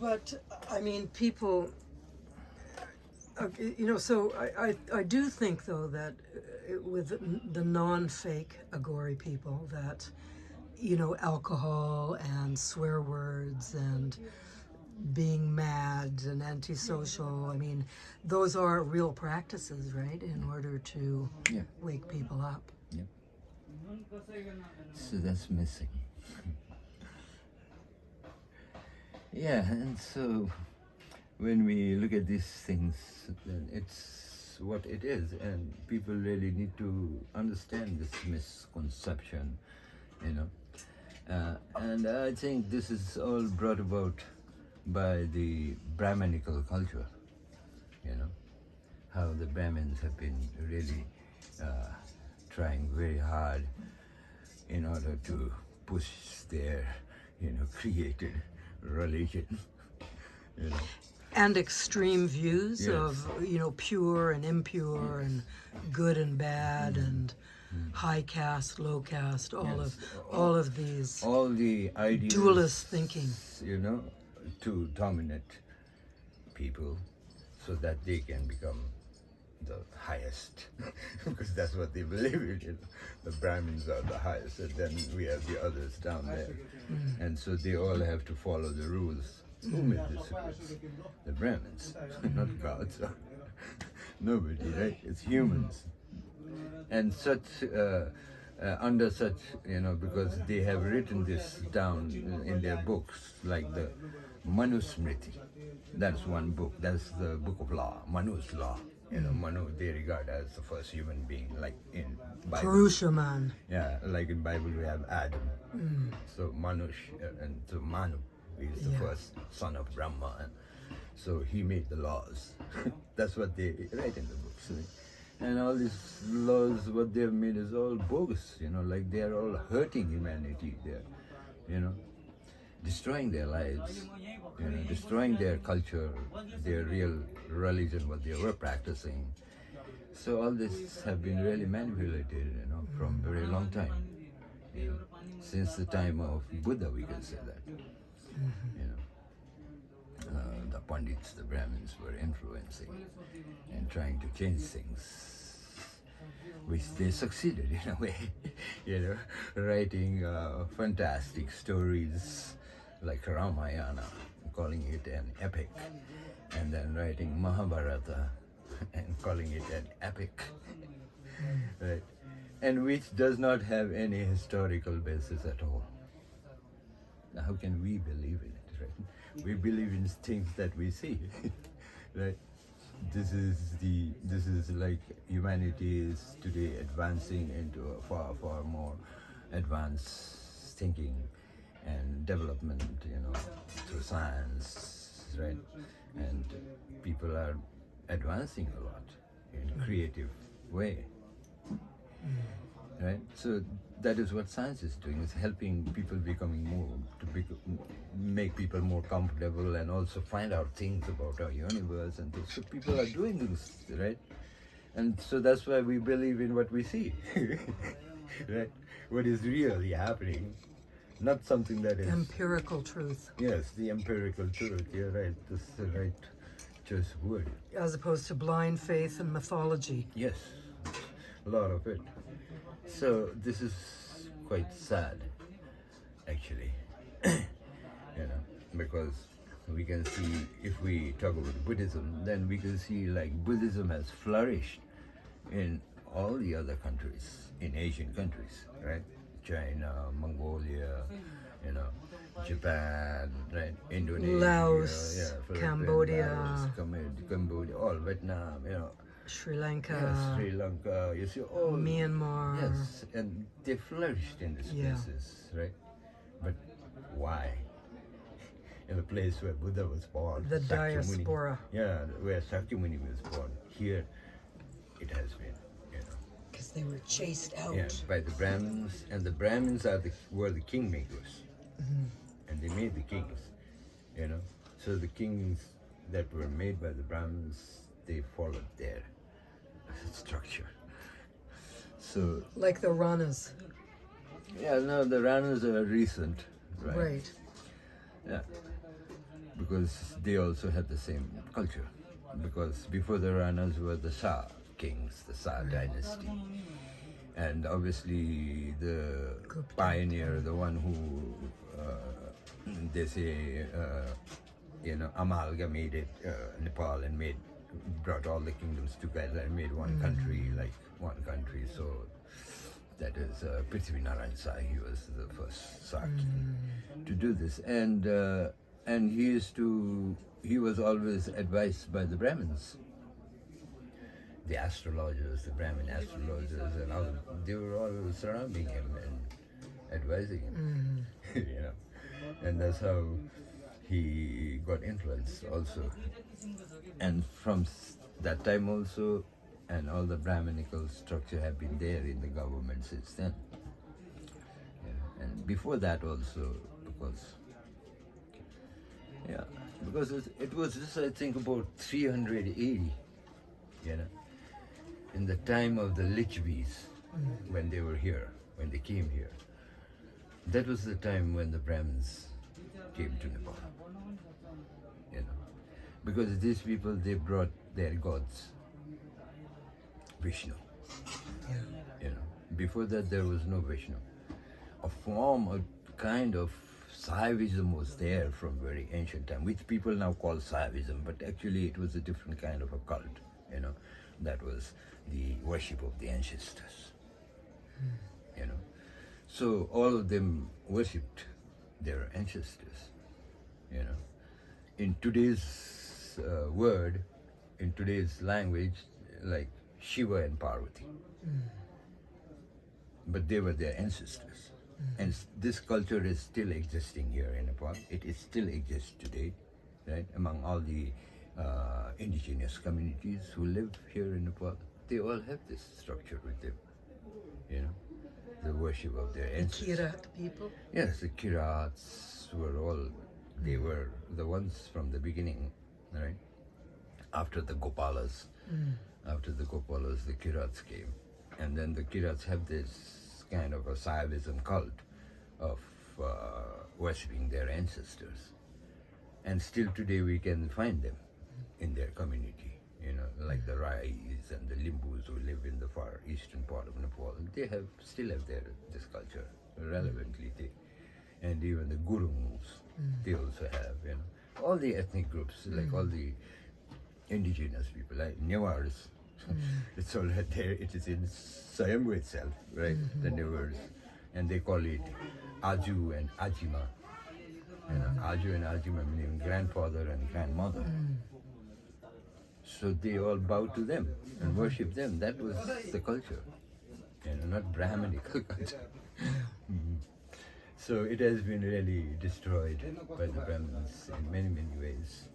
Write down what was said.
But I mean, people, so I do think though that with the non-fake Aghori people that, alcohol and swear words and being mad and antisocial, I mean, those are real practices, right, in order to wake people up. Yeah. So that's missing. Yeah, and so when we look at these things, then it's what it is, and people really need to understand this misconception, and I think this is all brought about by the Brahmanical culture, how the Brahmins have been really trying very hard in order to push their, created religion, And extreme views Yes. of, pure and impure and good and bad and high caste, low caste, all of these all the ideas, dualist thinking. To dominate people so that they can become the highest, because that's what they believe in. The Brahmins are the highest, and then we have the others down there. And so they all have to follow the rules. Who made this rules? The Brahmins, not gods. Nobody, right? It's humans. And such, under such, because they have written this down in their books, like the Manusmriti. That's one book. That's the book of law, Manu's law. Manu they regard as the first human being, like in Bible. Purushaman. Yeah, like in Bible we have Adam. So Manush, and so Manu is the first son of Brahma. And so he made the laws. That's what they write in the books. And all these laws, what they have made is all bogus, like they are all hurting humanity. They're, destroying their lives, destroying their culture, their real religion, what they were practicing. So all this have been really manipulated, from a very long time. Since the time of Buddha, we can say that. The Pandits, the Brahmins were influencing and trying to change things, which they succeeded in a way, writing fantastic stories like Ramayana, calling it an epic, and then writing Mahabharata and calling it an epic, right? And which does not have any historical basis at all. Now, how can we believe in it, right? We believe in things that we see, right? This is like humanity is today advancing into a far, far more advanced thinking and development, through science, right? And people are advancing a lot in a creative way, right? So that is what science is doing. It's helping people make people more comfortable and also find out things about our universe and things. So people are doing this, right? And so that's why we believe in what we see, right? What is really happening, not something that is Empirical truth. Yes, the empirical truth. You're right. This is the right choice of word. As opposed to blind faith and mythology. Yes, a lot of it. So this is quite sad, actually, because we can see, if we talk about Buddhism, then we can see like Buddhism has flourished in all the other countries, in Asian countries, right? China, Mongolia, Japan, right? Indonesia, Laos, Philippines, Cambodia. Cambodia, all Vietnam, Sri Lanka. Yes, Sri Lanka, you see all Myanmar. Yes, and they flourished in these places, right? But why? In the place where Buddha was born, The Sakyamuni. diaspora. Yeah, where Sakyamuni was born. Here, it has been, Because they were chased out. yeah, by the Brahmins, and the Brahmins were the kingmakers, and they made the kings, So the kings that were made by the Brahmins, they followed their structure. So Like the Ranas. yeah, no, the Ranas are recent, right? Right. Yeah, because they also had the same culture. Because before the Ranas were the Shah kings, the Shah dynasty. And obviously the pioneer, the one who, they say, amalgamated Nepal and brought all the kingdoms together and made one country, like one country. So that is Prithvi Narayan Sai. He was the first Shah king to do this. And he was always advised by the Brahmins. The astrologers, the Brahmin astrologers, and all, they were all surrounding him and advising him, and that's how he got influence also. And from that time also, and all the Brahmanical structure have been there in the government since then. And before that also, because it was just, I think, about 380, in the time of the Lichvis, when they were here, when they came here. That was the time when the Brahmins came to Nepal, because these people, they brought their gods, Vishnu. Before that there was no Vishnu. A form, a kind of Saivism was there from very ancient time, which people now call Saivism, but actually it was a different kind of a cult, that was the worship of the ancestors, So all of them worshipped their ancestors, In today's word, in today's language, like Shiva and Parvati. But they were their ancestors. And this culture is still existing here in Nepal. It still exists today, right? Among all the indigenous communities who live here in Nepal, they all have this structure with them, the worship of their ancestors. The Kirat people? Yes, the Kirats they were the ones from the beginning, right? After the Gopalas, the Kirats came. And then the Kirats have this kind of a Saivism cult of worshipping their ancestors. And still today we can find them in their community, like the Rais and the Limbus who live in the far eastern part of Nepal. They still have this culture relevantly. And even the Gurungs, they also have, all the ethnic groups, like all the indigenous people, like Newars. It's all there. It is in Sayambu itself, right? The Newars, and they call it Aju and Ajima. Aju and Ajima meaning grandfather and grandmother. So they all bow to them and worship them. That was the culture, not Brahmanical culture. So it has been really destroyed by the Brahmins in many, many ways.